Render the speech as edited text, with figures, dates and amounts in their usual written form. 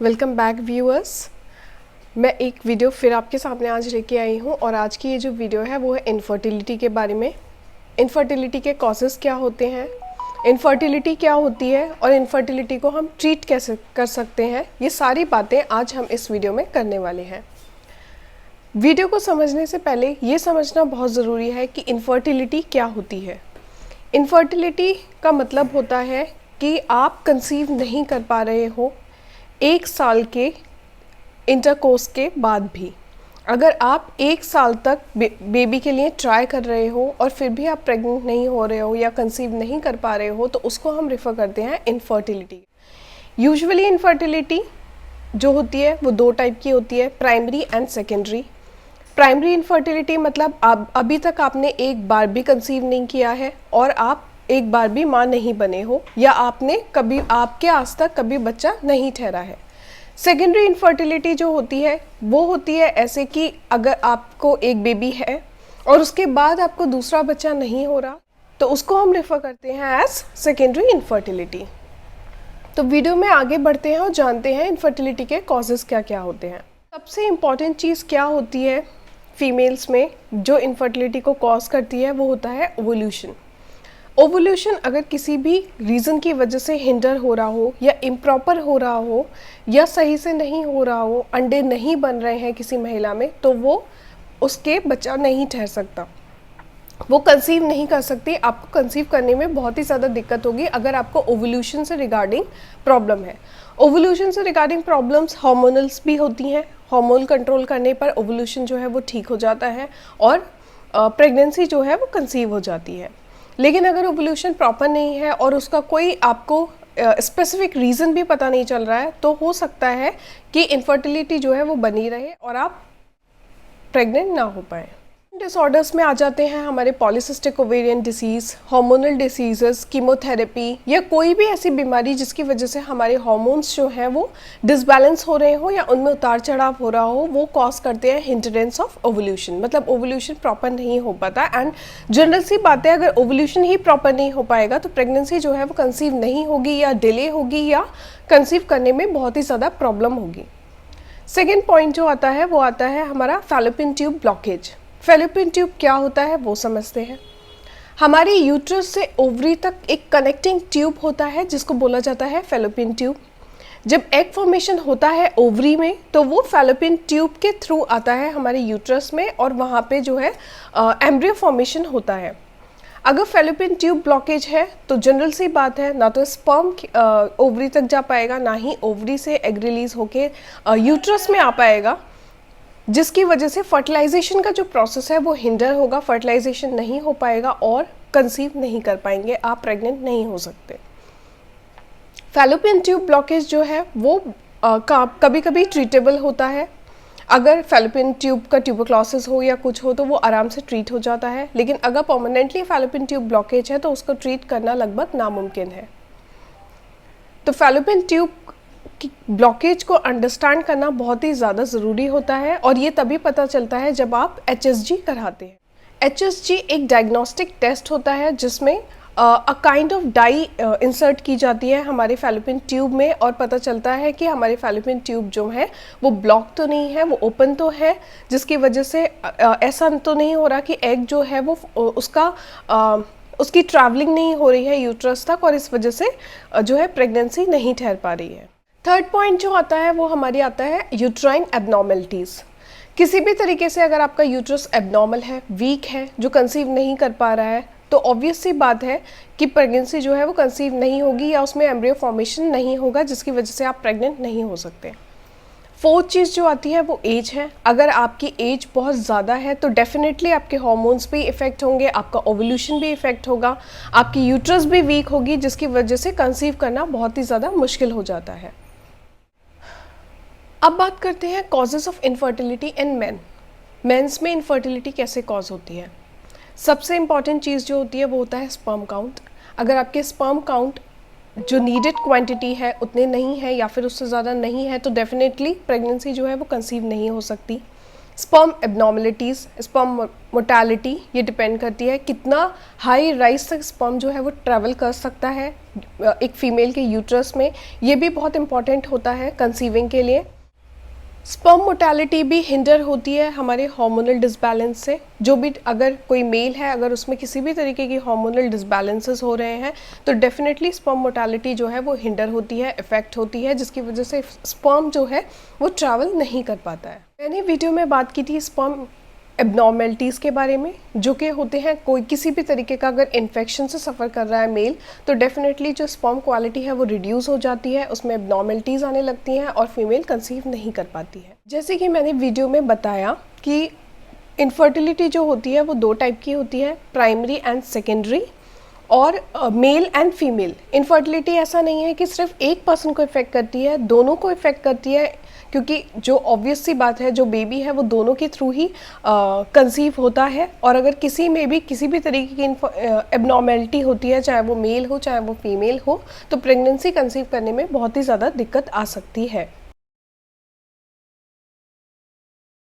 Welcome back viewers. मैं एक video फिर आपके सामने आज लेके आई हूँ और आज की ये जो वीडियो है वो है इनफर्टिलिटी के बारे में। इनफर्टिलिटी के कॉजेज़ क्या होते हैं, इनफर्टिलिटी क्या होती है और इनफर्टिलिटी को हम ट्रीट कैसे कर सकते हैं, ये सारी बातें आज हम इस वीडियो में करने वाले हैं। वीडियो को समझने से पहले ये समझना बहुत ज़रूरी है कि इनफर्टिलिटी क्या होती है। इनफर्टिलिटी का मतलब होता है कि आप कंसीव नहीं कर पा रहे हो 1 साल के इंटरकोर्स के बाद भी। अगर आप 1 साल तक बेबी के लिए ट्राई कर रहे हो और फिर भी आप प्रेग्नेंट नहीं हो रहे हो या कंसीव नहीं कर पा रहे हो तो उसको हम रेफ़र करते हैं इनफर्टिलिटी। यूजुअली इनफर्टिलिटी जो होती है वो 2 टाइप की होती है, primary and secondary. Primary infertility मतलब अभी तक आपने एक बार भी कंसीव नहीं किया है और आप एक बार भी माँ नहीं बने हो या आपके आज तक कभी बच्चा नहीं ठहरा है। सेकेंडरी इनफर्टिलिटी जो होती है वो होती है ऐसे कि अगर आपको एक बेबी है और उसके बाद आपको दूसरा बच्चा नहीं हो रहा तो उसको हम रेफ़र करते हैं एज सेकेंडरी इनफर्टिलिटी। तो वीडियो में आगे बढ़ते हैं और जानते हैं इनफर्टिलिटी के कॉजेज़ क्या क्या होते हैं। सबसे इम्पॉर्टेंट चीज़ क्या होती है फीमेल्स में जो इनफर्टिलिटी को कॉज करती है वो होता है ओवुलेशन। ओवुलेशन अगर किसी भी रीज़न की वजह से हिंडर हो रहा हो या इम्प्रॉपर हो रहा हो या सही से नहीं हो रहा हो, अंडे नहीं बन रहे हैं किसी महिला में, तो वो उसके बच्चा नहीं ठहर सकता, वो कंसीव नहीं कर सकती। आपको कंसीव करने में बहुत ही ज़्यादा दिक्कत होगी अगर आपको ओवुलेशन से रिगार्डिंग प्रॉब्लम है। ओवुलेशन से रिगार्डिंग प्रॉब्लम्स हार्मोनल्स भी होती हैं। हार्मोन कंट्रोल करने पर ओवुलेशन जो है वो ठीक हो जाता है और प्रेगनेंसी जो है वो कंसीव हो जाती है। लेकिन अगर ओवुलेशन प्रॉपर नहीं है और उसका कोई आपको स्पेसिफिक रीज़न भी पता नहीं चल रहा है तो हो सकता है कि इनफर्टिलिटी जो है वो बनी रहे और आप प्रेग्नेंट ना हो पाए। डिसऑर्डर्स में आ जाते हैं हमारे polycystic ovarian disease, hormonal diseases, chemotherapy या कोई भी ऐसी बीमारी जिसकी वजह से हमारे हार्मोन्स जो हैं वो डिसबैलेंस हो रहे हो या उनमें उतार चढ़ाव हो रहा हो, वो कॉज करते हैं हिंड्रेंस ऑफ ओवुलेशन। मतलब ओवुलेशन प्रॉपर नहीं हो पाता। एंड जनरल सी बात है, अगर ओवुलेशन ही प्रॉपर नहीं हो पाएगा तो प्रेगनेंसी जो है वो कंसीव नहीं होगी या डिले होगी या कंसीव करने में बहुत ही ज़्यादा प्रॉब्लम होगी। सेकेंड पॉइंट जो आता है वो आता है हमारा fallopian tube blockage. Fallopian tube क्या होता है वो समझते हैं। हमारी यूट्रस से ओवरी तक एक कनेक्टिंग ट्यूब होता है जिसको बोला जाता है फैलोपियन ट्यूब। जब एग फॉर्मेशन होता है ओवरी में तो वो फैलोपियन ट्यूब के थ्रू आता है हमारे यूट्रस में और वहाँ पे जो है एम्ब्रियो फॉर्मेशन होता है। अगर फैलोपियन ट्यूब ब्लॉकेज है तो जनरल सी बात है, ना तो स्पर्म ओवरी तक जा पाएगा, ना ही ओवरी से एग रिलीज होके यूट्रस में आ पाएगा, जिसकी वजह से फर्टिलाइजेशन का जो प्रोसेस है वो हिंडर होगा, फर्टिलाइजेशन नहीं हो पाएगा और कंसीव नहीं कर पाएंगे, आप प्रेग्नेंट नहीं हो सकते। फैलोपियन ट्यूब ब्लॉकेज जो है वो कभी कभी ट्रीटेबल होता है। अगर फैलोपियन ट्यूब का ट्यूबरक्लोसिस हो या कुछ हो तो वो आराम से ट्रीट हो जाता है। लेकिन अगर परमानेंटली फैलोपियन ट्यूब ब्लॉकेज है तो उसको ट्रीट करना लगभग नामुमकिन है। तो फैलोपियन ट्यूब ब्लॉकेज को अंडरस्टैंड करना बहुत ही ज़्यादा ज़रूरी होता है और ये तभी पता चलता है जब आप HSG कराते हैं। HSG एक डायग्नोस्टिक टेस्ट होता है जिसमें a kind of dye insert की जाती है हमारे फैलोपियन ट्यूब में और पता चलता है कि हमारे फैलोपियन ट्यूब जो है वो ब्लॉक तो नहीं है, वो ओपन तो है, जिसकी वजह से ऐसा तो नहीं हो रहा कि एग जो है वो उसकी ट्रैवलिंग नहीं हो रही है यूट्रस तक और इस वजह से जो है प्रेगनेंसी नहीं ठहर पा रही है। थर्ड पॉइंट जो आता है वो हमारी आता है यूट्राइन एबनॉर्मलिटीज़। किसी भी तरीके से अगर आपका यूट्रस एबनॉर्मल है, वीक है, जो कंसीव नहीं कर पा रहा है तो ऑब्वियस सी बात है कि प्रेगनेंसी जो है वो कंसीव नहीं होगी या उसमें एम्ब्रियो फॉर्मेशन नहीं होगा, जिसकी वजह से आप प्रेग्नेंट नहीं हो सकते। फोर्थ चीज़ जो आती है वो एज है। अगर आपकी एज बहुत ज़्यादा है तो डेफिनेटली आपके हार्मोन्स भी इफ़ेक्ट होंगे, आपका ओवुलेशन भी इफ़ेक्ट होगा, आपकी यूट्रस भी वीक होगी, जिसकी वजह से कंसीव करना बहुत ही ज़्यादा मुश्किल हो जाता है। अब बात करते हैं causes of infertility in men. Men's में इनफर्टिलिटी कैसे कॉज होती है। सबसे इम्पॉर्टेंट चीज़ जो होती है वो होता है स्पर्म काउंट। अगर आपके स्पर्म काउंट जो नीडेड क्वांटिटी है उतने नहीं है या फिर उससे ज़्यादा नहीं है तो डेफिनेटली प्रेगनेंसी जो है वो कंसीव नहीं हो सकती। स्पर्म एबनॉर्मलिटीज़, स्पर्म मोर्टेलिटी, ये डिपेंड करती है कितना हाई राइज तक स्पर्म जो है वो ट्रैवल कर सकता है एक फीमेल के यूट्रस में। ये भी बहुत इंपॉर्टेंट होता है कंसीविंग के लिए। स्पर्म मोर्टेलिटी भी हिंडर होती है हमारे हार्मोनल डिसबैलेंस से। जो भी अगर कोई मेल है, अगर उसमें किसी भी तरीके की हार्मोनल डिसबैलेंसेस हो रहे हैं तो डेफिनेटली स्पर्म मोर्टेलिटी जो है वो हिंडर होती है, इफेक्ट होती है, जिसकी वजह से स्पर्म जो है वो ट्रैवल नहीं कर पाता है। मैंने वीडियो में बात की थी स्पर्म एबनॉर्मेलिटीज़ के बारे में, जो कि होते हैं कोई किसी भी तरीके का अगर इन्फेक्शन से सफ़र कर रहा है मेल तो डेफिनेटली जो स्पर्म क्वालिटी है वो रिड्यूस हो जाती है, उसमें एबनॉर्मेलिटीज़ आने लगती हैं और फीमेल कंसीव नहीं कर पाती है। जैसे कि मैंने वीडियो में बताया कि इनफर्टिलिटी जो होती है वो 2 टाइप की होती है, प्राइमरी एंड सेकेंडरी, और मेल एंड फीमेल। इनफर्टिलिटी ऐसा नहीं है कि सिर्फ एक पर्सन को इफ़ेक्ट करती है, दोनों को इफ़ेक्ट करती है, क्योंकि जो ऑब्वियस सी बात है जो बेबी है वो दोनों के थ्रू ही कंसीव होता है। और अगर किसी में भी किसी भी तरीके की एबनॉर्मेलिटी होती है, चाहे वो मेल हो चाहे वो फीमेल हो, तो प्रेगनेंसी कंसीव करने में बहुत ही ज़्यादा दिक्कत आ सकती है।